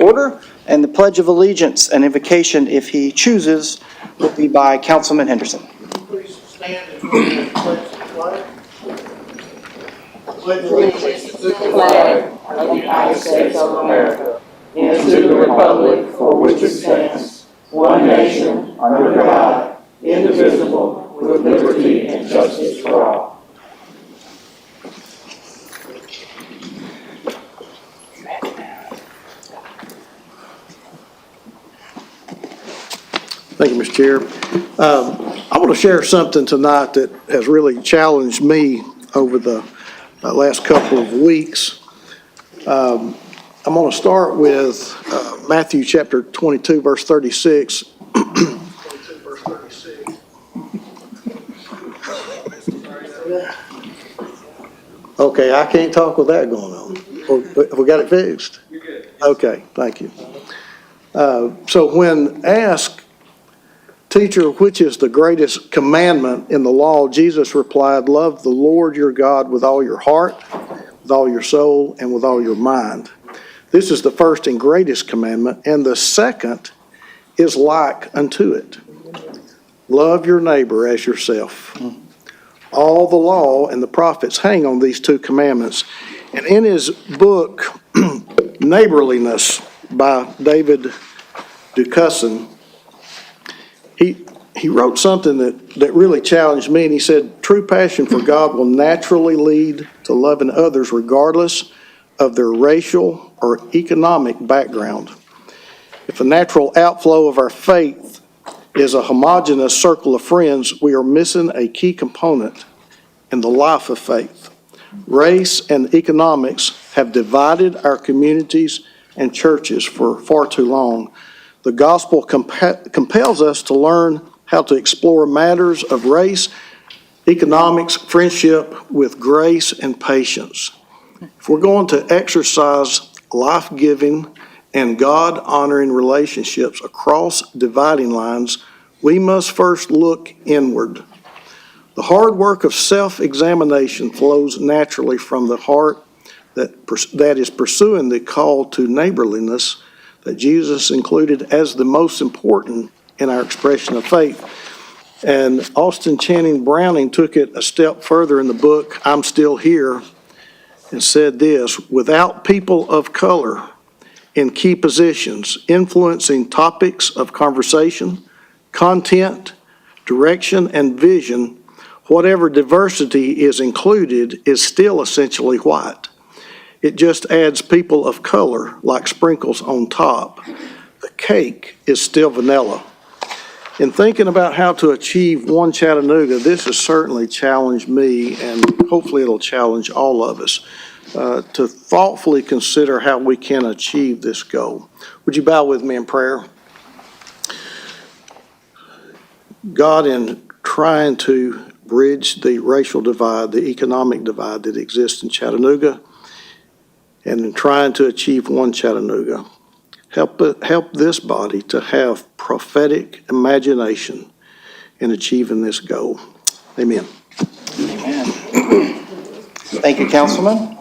order. And the Pledge of Allegiance and invocation, if he chooses, will be by Councilman Henderson. Please stand and join me in the pledge of the flag. Pledge allegiance to the flag of the United States of America and to the republic for which it stands, one nation, under God, indivisible, with liberty and justice for all. Thank you, Mr. Chair. I want to share something tonight that has really challenged me over the last couple of weeks. I'm going to start with Matthew chapter 22, verse 36. Okay, I can't talk with that going on. We got it fixed? You're good. Okay, thank you. So when asked, "Teacher, which is the greatest commandment in the law?" Jesus replied, "Love the Lord your God with all your heart, with all your soul, and with all your mind. This is the first and greatest commandment, and the second is like unto it. Love your neighbor as yourself. All the law and the prophets hang on these two commandments." And in his book, Neighborliness by David Ducusson, he wrote something that really challenged me, and he said, "True passion for God will naturally lead to loving others regardless of their racial or economic background. If a natural outflow of our faith is a homogeneous circle of friends, we are missing a key component in the life of faith. Race and economics have divided our communities and churches for far too long. The gospel compels us to learn how to explore matters of race, economics, friendship with grace and patience. If we're going to exercise life-giving and God-honoring relationships across dividing lines, we must first look inward. The hard work of self-examination flows naturally from the heart that is pursuing the call to neighborliness that Jesus included as the most important in our expression of faith." And Austin Channing Browning took it a step further in the book, I'm Still Here, and said this: "Without people of color in key positions, influencing topics of conversation, content, direction, and vision, whatever diversity is included is still essentially white. It just adds people of color like sprinkles on top. The cake is still vanilla." In thinking about how to achieve one Chattanooga, this has certainly challenged me, and hopefully it'll challenge all of us to thoughtfully consider how we can achieve this goal. Would you bow with me in prayer? God, in trying to bridge the racial divide, the economic divide that exists in Chattanooga, and in trying to achieve one Chattanooga, help this body to have prophetic imagination in achieving this goal. Amen. Amen. Thank you, Councilman.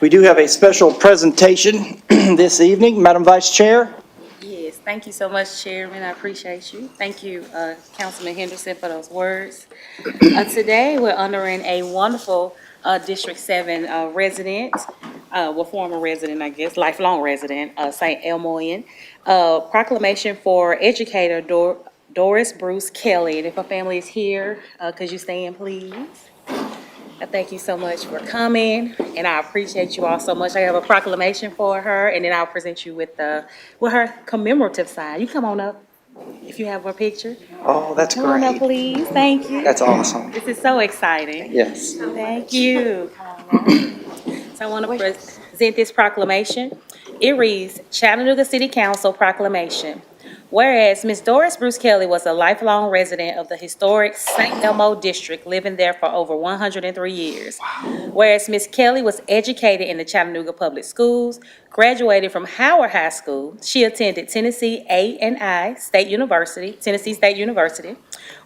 We do have a special presentation this evening. Madam Vice Chair. Yes, thank you so much, Chairman. I appreciate you. Thank you, Councilman Henderson, for those words. Today, we're honoring a wonderful District 7 resident, former resident, I guess, lifelong resident, St. Elmoian. Proclamation for educator Doris Bruce Kelly. And if her family is here, could you stand, please? I thank you so much for coming, and I appreciate you all so much. I have a proclamation for her, and then I'll present you with her commemorative sign. You come on up if you have her picture. Oh, that's Come on up, great. please. Thank you. That's awesome. This is so exciting. Yes. Thank you. So I want to present this proclamation. It reads, Chattanooga City Council Proclamation. Whereas Ms. Doris Bruce Kelly was a lifelong resident of the historic St. Elmo District, living there for over 103 years. Whereas Ms. Kelly was educated in the Chattanooga Public Schools, graduated from Howard High School. She attended Tennessee A&I State University, Tennessee State University,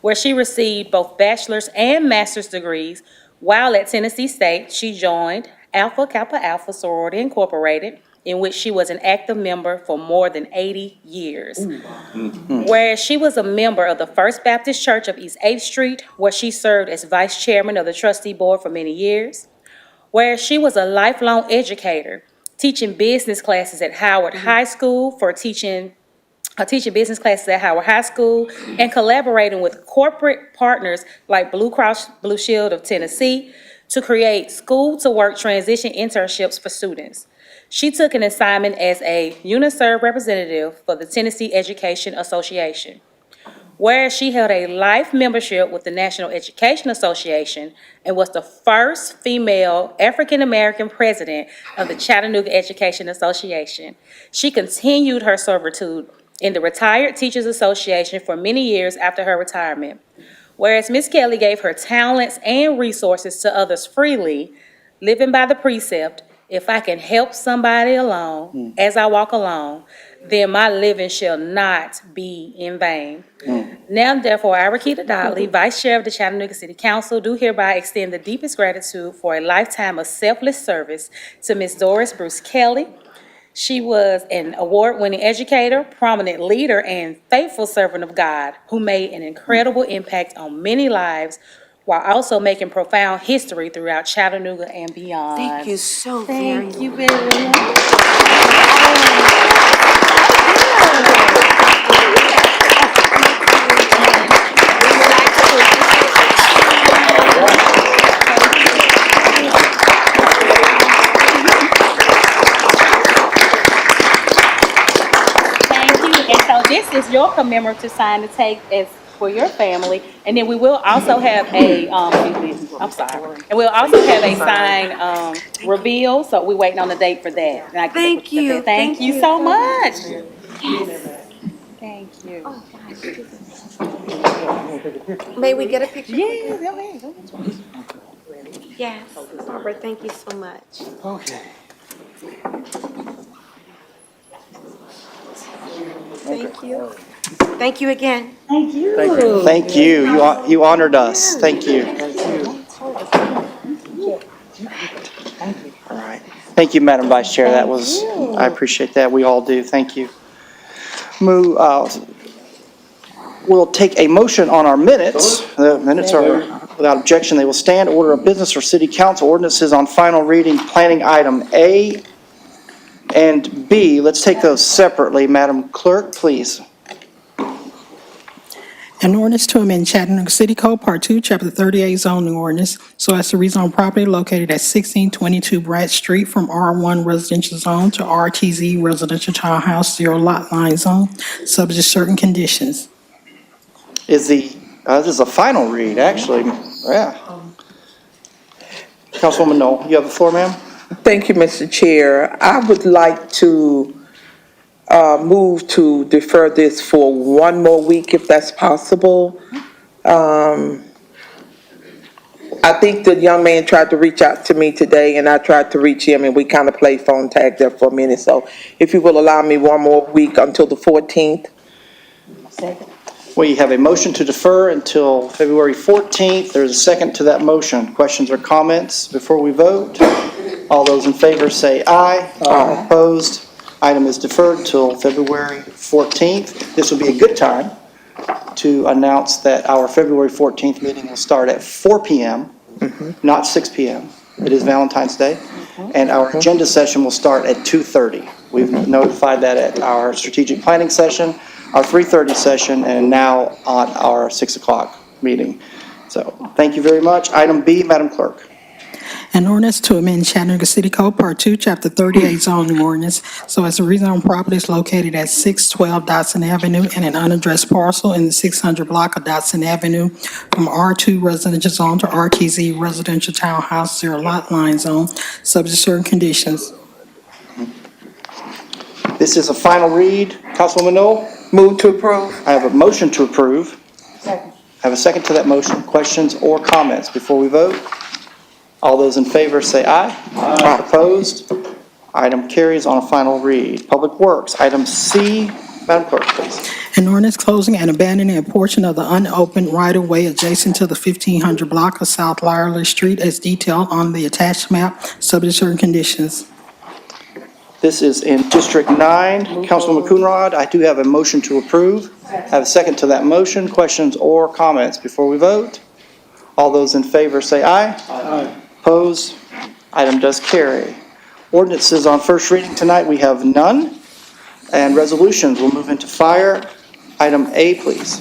where she received both bachelor's and master's degrees. While at Tennessee State, she joined Alpha Kappa Alpha Sorority Incorporated, in which she was an active member for more than 80 years. Whereas she was a member of the First Baptist Church of East 8th Street, where she served as vice chairman of the trustee board for many years. Whereas she was a lifelong educator, teaching business classes at Howard High School teaching business classes at Howard High School and collaborating with corporate partners like Blue Cross Blue Shield of Tennessee to create school-to-work transition internships for students. She took an assignment as a UNISERV representative for the Tennessee Education Association. Whereas she held a life membership with the National Education Association and was the first female African-American president of the Chattanooga Education Association. She continued her servitude in the Retired Teachers Association for many years after her retirement. Whereas Ms. Kelly gave her talents and resources to others freely, living by the precept, if I can help somebody along as I walk along, then my living shall not be in vain. Now, therefore, I, Rakita Dolly, Vice Chair of the Chattanooga City Council, do hereby extend the deepest gratitude for a lifetime of selfless service to Ms. Doris Bruce Kelly. She was an award-winning educator, prominent leader, and faithful servant of God who made an incredible impact on many lives while also making profound history throughout Chattanooga and beyond. Thank you so very much. Thank you very much. Thank you. And so this is your commemorative sign to take as for your family. And then we will also have a, I'm sorry. And we'll also have a sign, reveal, so we're waiting on the date for that. And I can- Thank you. Thank you so much. Thank you. May we get a picture? Yeah, go ahead, go ahead. Yes. Barbara, thank you so much. Okay. Thank you. Thank you again. Thank you. You honored us. Thank you. All right. Thank you, Madam Vice Chair. That was, I appreciate that. We all do. Thank you. We'll take a motion on our minutes. The minutes are without objection. They will stand. Order of business for City Council ordinances on final reading, planning item A and B. Let's take those separately. Madam Clerk, please. An ordinance to amend Chattanooga City Code, Part 2, Chapter 38 zoning ordinance, so as to rezone property located at 1622 Brad Street from R1 residential zone to RTZ residential townhouse zero lot line zone, subject to certain conditions. This is a final read, actually. Yeah. Councilwoman Knoll, you have the floor, ma'am? Thank you, Mr. Chair. I would like to move to defer this for one more week, if that's possible. I think the young man tried to reach out to me today, and I tried to reach him, and we kind of played phone tag there for a minute. So if you will allow me one more week until the 14th. We have a motion to defer until February 14th. There's a second to that motion. Questions or comments before we vote? All those in favor say aye. Aye. Opposed? Item is deferred till February 14th. This will be a good time to announce that our February 14th meeting will start at 4 p.m., not 6 p.m. It is Valentine's Day. And our agenda session will start at 2:30. We've notified that at our strategic planning session, our 3:30 session, and now on our 6 o'clock meeting. So thank you very much. Item B, Madam Clerk. An ordinance to amend Chattanooga City Code, Part 2, Chapter 38 zoning ordinance, so as to rezone properties located at 612 Dotson Avenue and an unaddressed parcel in the 600 block of Dotson Avenue from R2 residential zone to RTZ residential townhouse zero lot line zone, subject to certain conditions. This is a final read. Councilwoman Knoll? Move to approve. I have a motion to approve. Second. I have a second to that motion. Questions or comments before we vote? All those in favor say aye. Aye. Opposed? Item carries on a final read. Public Works, item C. Madam Clerk, please. An ordinance closing and abandoning a portion of the unopened right-of-way adjacent to the 1500 block of South Lyerly Street as detailed on the attached map, subject to certain conditions. This is in District 9. Councilwoman Coonrod, I do have a motion to approve. I have a second to that motion. Questions or comments before we vote? All those in favor say aye. Aye. Opposed? Item does carry. Ordinances on first reading tonight, we have none. And resolutions, we'll move into fire. Item A, please.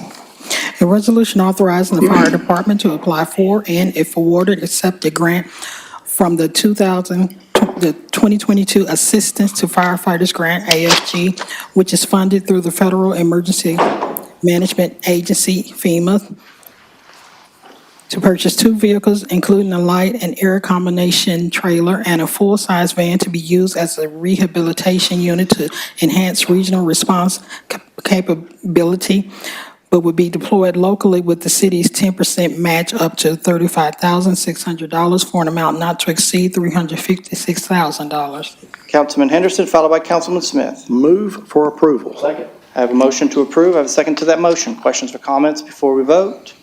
A resolution authorizing the fire department to apply for and, if awarded, accept a grant from the 2022 Assistance to Firefighters Grant, AFG, which is funded through the Federal Emergency Management Agency, FEMA, to purchase 2 vehicles, including a light and air combination trailer and a full-size van to be used as a rehabilitation unit to enhance regional response capability, but would be deployed locally with the city's 10% match up to $35,600 for an amount not to exceed $356,000. Councilman Henderson, followed by Councilman Smith. Move for approval. Second. I have a motion to approve. I have a second to that motion. Questions or comments before we vote?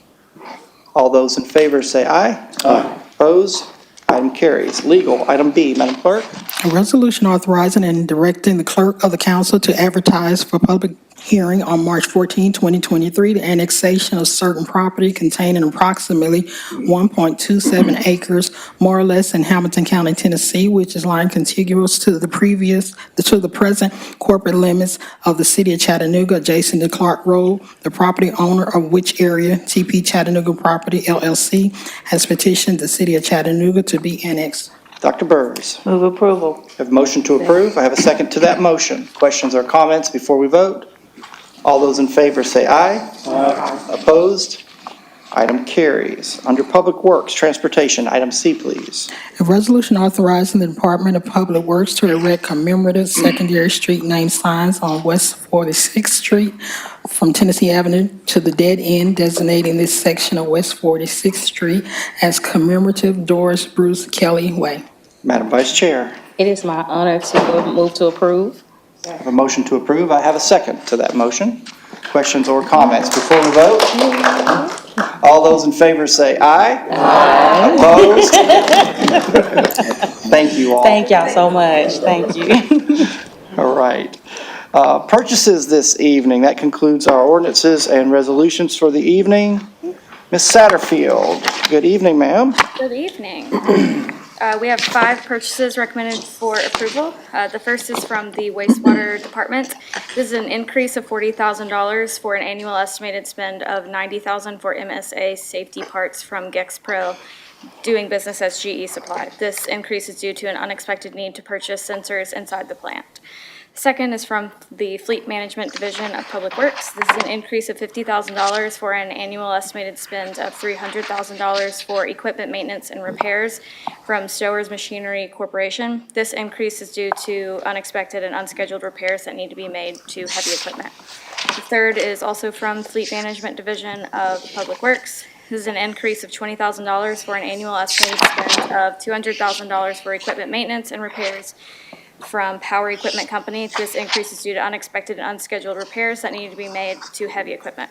All those in favor say aye. Aye. Opposed? Item carries. Legal, item B, Madam Clerk. A resolution authorizing and directing the clerk of the council to advertise for public hearing on March 14, 2023, the annexation of certain property containing approximately 1.27 acres, more or less, in Hamilton County, Tennessee, which is lying contiguous to the present corporate limits of the city of Chattanooga, adjacent to Clark Road, the property owner of which area, TP Chattanooga Property LLC, has petitioned the city of Chattanooga to be annexed. Dr. Burrs. Move approval. I have a motion to approve. I have a second to that motion. Questions or comments before we vote? All those in favor say aye. Aye. Opposed? Item carries. Under Public Works, Transportation, item C, please. A resolution authorizing the Department of Public Works to erect commemorative secondary street name signs on West 46th Street from Tennessee Avenue to the dead end, designating this section of West 46th Street as commemorative Doris Bruce Kelly Way. Madam Vice Chair. It is my honor to move to approve. I have a motion to approve. I have a second to that motion. Questions or comments before we vote? All those in favor say aye. Aye. Opposed? Thank you all. Thank y'all so much. Thank you. All right. Purchases this evening. That concludes our ordinances and resolutions for the evening. Ms. Satterfield, good evening, ma'am. Good evening. We have 5 purchases recommended for approval. The first is from the wastewater department. This is an increase of $40,000 for an annual estimated spend of $90,000 for MSA safety parts from Gexpro, doing business as GE Supply. This increase is due to an unexpected need to purchase sensors inside the plant. Second is from the Fleet Management Division of Public Works. This is an increase of $50,000 for an annual estimated spend of $300,000 for equipment maintenance and repairs from Stowers Machinery Corporation. This increase is due to unexpected and unscheduled repairs that need to be made to heavy equipment. The third is also from Fleet Management Division of Public Works. This is an increase of $20,000 for an annual estimated spend of $200,000 for equipment maintenance and repairs from Power Equipment Company. This increase is due to unexpected and unscheduled repairs that need to be made to heavy equipment.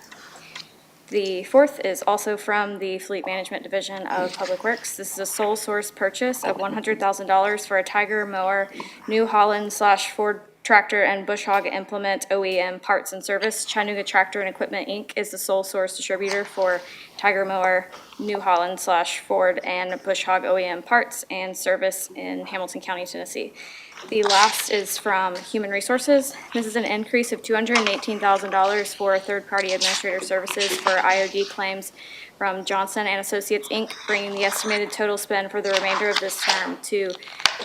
The fourth is also from the Fleet Management Division of Public Works. This is a sole source purchase of $100,000 for a Tiger mower, New Holland / Ford tractor and bush hog implement OEM parts and service. Chattanooga Tractor and Equipment Inc. is the sole source distributor for Tiger mower, New Holland / Ford and bush hog OEM parts and service in Hamilton County, Tennessee. The last is from Human Resources. This is an increase of $218,000 for third-party administrator services for IOD claims from Johnson and Associates, Inc., bringing the estimated total spend for the remainder of this term to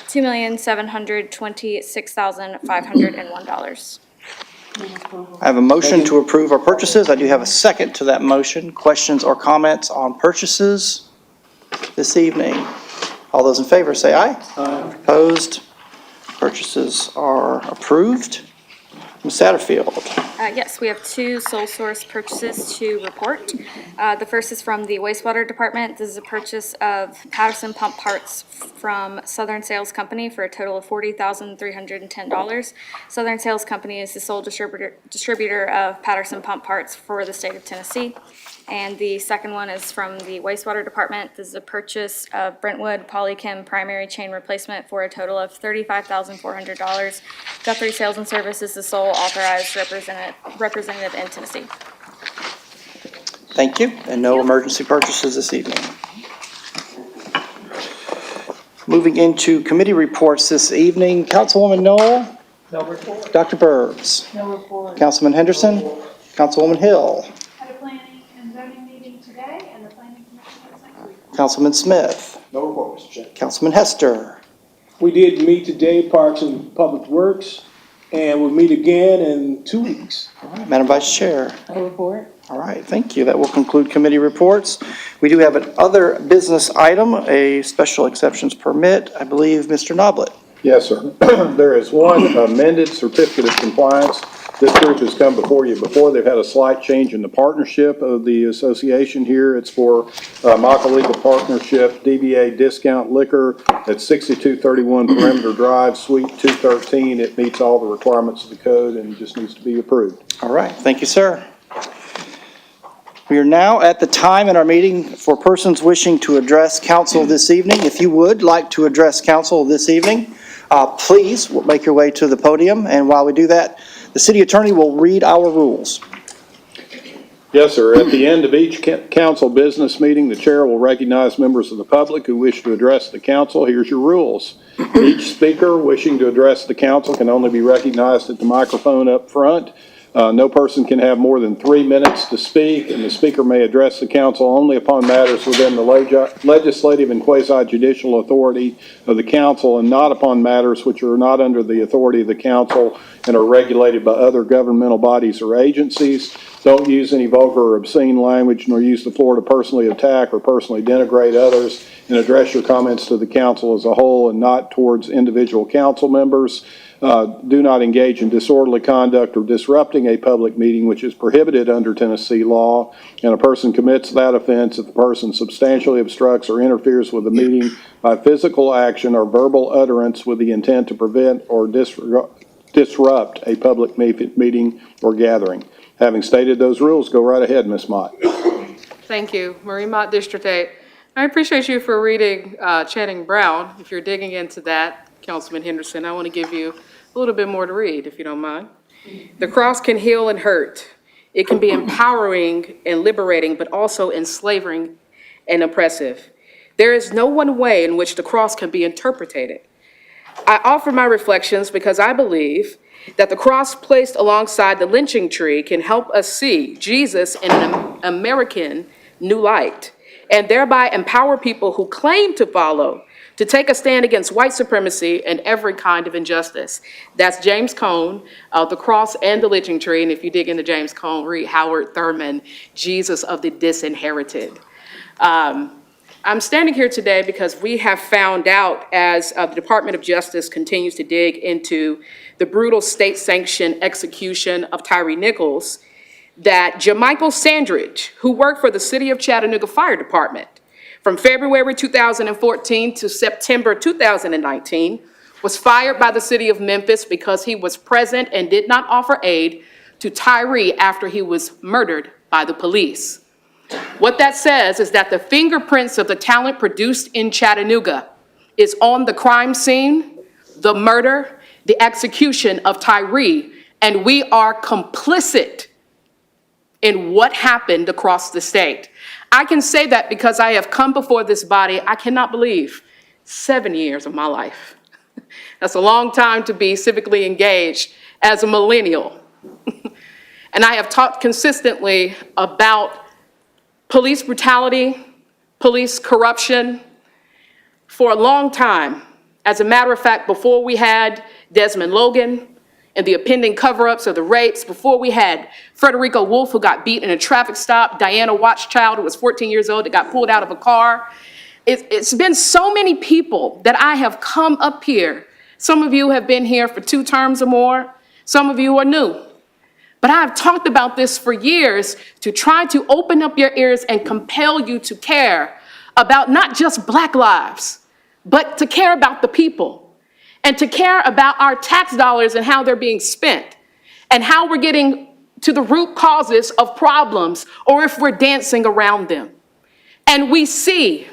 $2,726,501. I have a motion to approve our purchases. I do have a second to that motion. Questions or comments on purchases this evening? All those in favor say aye. Aye. Opposed? Purchases are approved. Ms. Satterfield. Yes, we have two sole source purchases to report. The first is from the wastewater department. This is a purchase of Patterson pump parts from Southern Sales Company for a total of $40,310. Southern Sales Company is the sole distributor of Patterson pump parts for the state of Tennessee. And the second one is from the wastewater department. This is a purchase of Brentwood Polychem primary chain replacement for a total of $35,400. Guthrie Sales and Service is the sole authorized representative in Tennessee. Thank you, and no emergency purchases this evening. Moving into committee reports this evening, Councilwoman Noel. No report. Dr. Burbs. No report. Councilman Henderson. Councilwoman Hill. Had a planning and zoning meeting today, and the planning commission is next week. Councilman Smith. No report, Mr. Chairman. Councilman Hester. We did meet today, Parks and Public Works, and we'll meet again in 2 weeks. All right, Madam Vice Chair. No report. All right, thank you. That will conclude committee reports. We do have another business item, a special exceptions permit. I believe Mr. Noblet. Yes, sir. There is one amended certificate of compliance. This group has come before you before. They've had a slight change in the partnership of the association here. It's for Maca Legal Partnership, DBA Discount Liquor at 6231 Perimeter Drive, Suite 213. It meets all the requirements of the code and just needs to be approved. All right, thank you, sir. We are now at the time in our meeting for persons wishing to address council this evening. If you would like to address council this evening, please make your way to the podium. And while we do that, the city attorney will read our rules. Yes, sir. At the end of each council business meeting, the chair will recognize members of the public who wish to address the council. Here's your rules. Each speaker wishing to address the council can only be recognized at the microphone up front. No person can have more than 3 minutes to speak, and the speaker may address the council only upon matters within the legislative and quasi-judicial authority of the council and not upon matters which are not under the authority of the council and are regulated by other governmental bodies or agencies. Don't use any vulgar or obscene language, nor use the floor to personally attack or personally denigrate others, and address your comments to the council as a whole and not towards individual council members. Do not engage in disorderly conduct or disrupting a public meeting, which is prohibited under Tennessee law, and a person commits that offense if the person substantially obstructs or interferes with the meeting by physical action or verbal utterance with the intent to prevent or disrupt a public meeting or gathering. Having stated those rules, go right ahead, Ms. Mott. Thank you. Marie Mott, District 8. I appreciate you for reading Channing Brown. If you're digging into that, Councilman Henderson, I want to give you a little bit more to read, if you don't mind. The cross can heal and hurt. It can be empowering and liberating, but also enslaving and oppressive. There is no one way in which the cross can be interpreted. I offer my reflections because I believe that the cross placed alongside the lynching tree can help us see Jesus in an American new light, and thereby empower people who claim to follow to take a stand against white supremacy and every kind of injustice. That's James Cone, The Cross and the Lynching Tree, and if you dig into James Cone, read Howard Thurman, Jesus of the Disinherited. I'm standing here today because we have found out, as the Department of Justice continues to dig into the brutal state-sanctioned execution of Tyree Nichols, that Jamichael Sandridge, who worked for the City of Chattanooga Fire Department from February 2014 to September 2019, was fired by the City of Memphis because he was present and did not offer aid to Tyree after he was murdered by the police. What that says is that the fingerprints of the talent produced in Chattanooga is on the crime scene, the murder, the execution of Tyree, and we are complicit in what happened across the state. I can say that because I have come before this body, I cannot believe, 7 years of my life. That's a long time to be civically engaged as a millennial. And I have talked consistently about police brutality, police corruption for a long time. As a matter of fact, before we had Desmond Logan and the impending cover-ups of the rapes, before we had Frederica Wolf, who got beat in a traffic stop, Diana Watchchild, who was 14 years old, that got pulled out of a car. It's been so many people that I have come up here. Some of you have been here for 2 terms or more. Some of you are new. But I've talked about this for years to try to open up your ears and compel you to care about not just Black lives, but to care about the people and to care about our tax dollars and how they're being spent and how we're getting to the root causes of problems or if we're dancing around them. And we see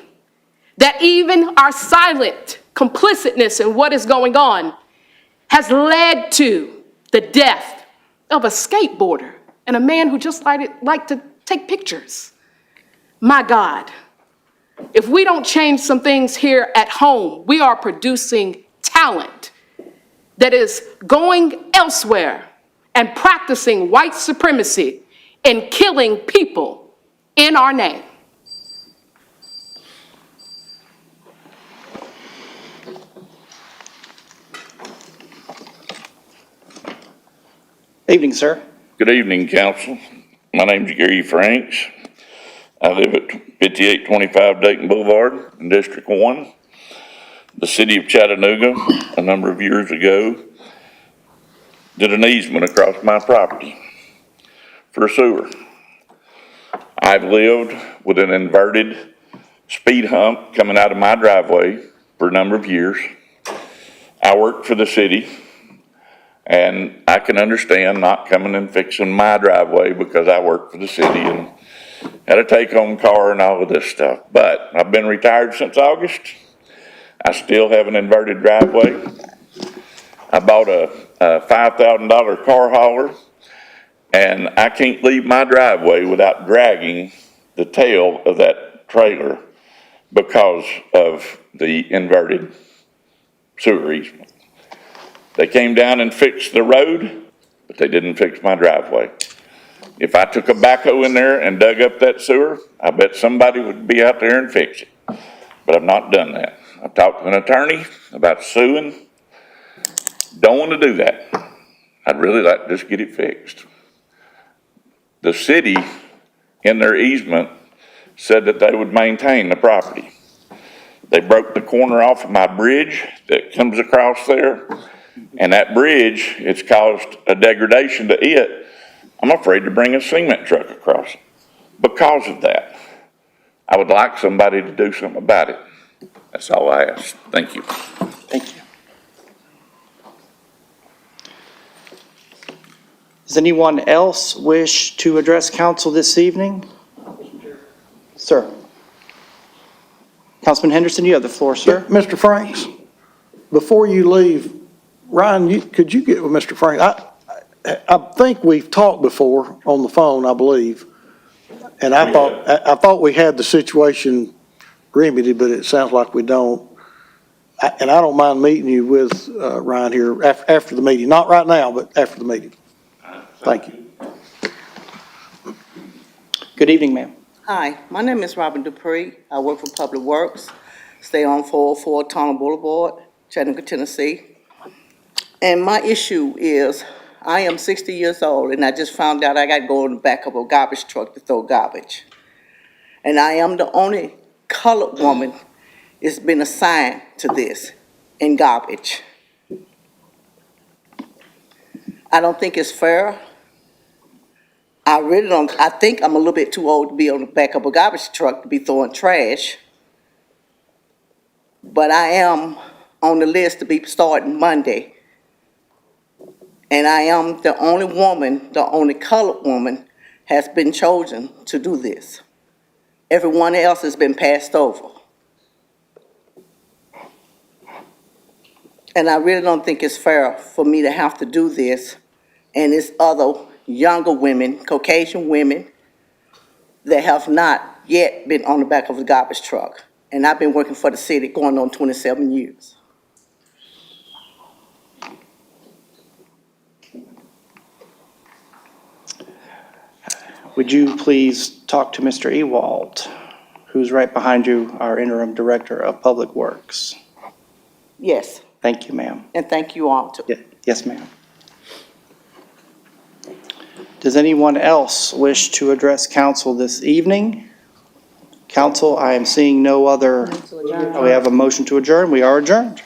that even our silent complicitness in what is going on has led to the death of a skateboarder and a man who just liked to take pictures. My God, if we don't change some things here at home, we are producing talent that is going elsewhere and practicing white supremacy and killing people in our name. Evening, sir. Good evening, council. My name's Gary Franks. I live at 5825 Dayton Boulevard in District 1. The city of Chattanooga, a number of years ago, did an easement across my property for a sewer. I've lived with an inverted speed hump coming out of my driveway for a number of years. I worked for the city, and I can understand not coming and fixing my driveway because I work for the city and had a take-home car and all of this stuff. But I've been retired since August. I still have an inverted driveway. I bought a $5,000 car hauler, and I can't leave my driveway without dragging the tail of that trailer because of the inverted sewer easement. They came down and fixed the road, but they didn't fix my driveway. If I took a backhoe in there and dug up that sewer, I bet somebody would be out there and fix it. But I've not done that. I've talked to an attorney about suing. Don't want to do that. I'd really like to just get it fixed. The city, in their easement, said that they would maintain the property. They broke the corner off of my bridge that comes across there. And that bridge, it's caused a degradation to it. I'm afraid to bring a cement truck across it because of that. I would like somebody to do something about it. That's all I ask. Thank you. Thank you. Does anyone else wish to address council this evening? Sir. Councilman Henderson, you have the floor, sir. Mr. Franks, before you leave, Ryan, could you get with Mr. Franks? I think we've talked before on the phone, I believe. And I thought we had the situation remedied, but it sounds like we don't. And I don't mind meeting you with Ryan here after the meeting. Not right now, but after the meeting. Thank you. Good evening, ma'am. Hi, my name is Robin Dupree. I work for Public Works, stay on 404 Tunnel Boulevard, Chattanooga, Tennessee. And my issue is, I am 60 years old, and I just found out I got to go in the back of a garbage truck to throw garbage. And I am the only colored woman that's been assigned to this in garbage. I don't think it's fair. I really don't. I think I'm a little bit too old to be on the back of a garbage truck to be throwing trash. But I am on the list to be starting Monday. And I am the only woman, the only colored woman, has been chosen to do this. Everyone else has been passed over. And I really don't think it's fair for me to have to do this, and it's other younger women, Caucasian women, that have not yet been on the back of a garbage truck. And I've been working for the city going on 27 years. Would you please talk to Mr. Ewald, who's right behind you, our interim director of Public Works? Yes, Thank you, ma'am. and thank you all too. Yes, ma'am. Does anyone else wish to address council this evening? Council, I am seeing no other. We have a motion to adjourn. We are adjourned.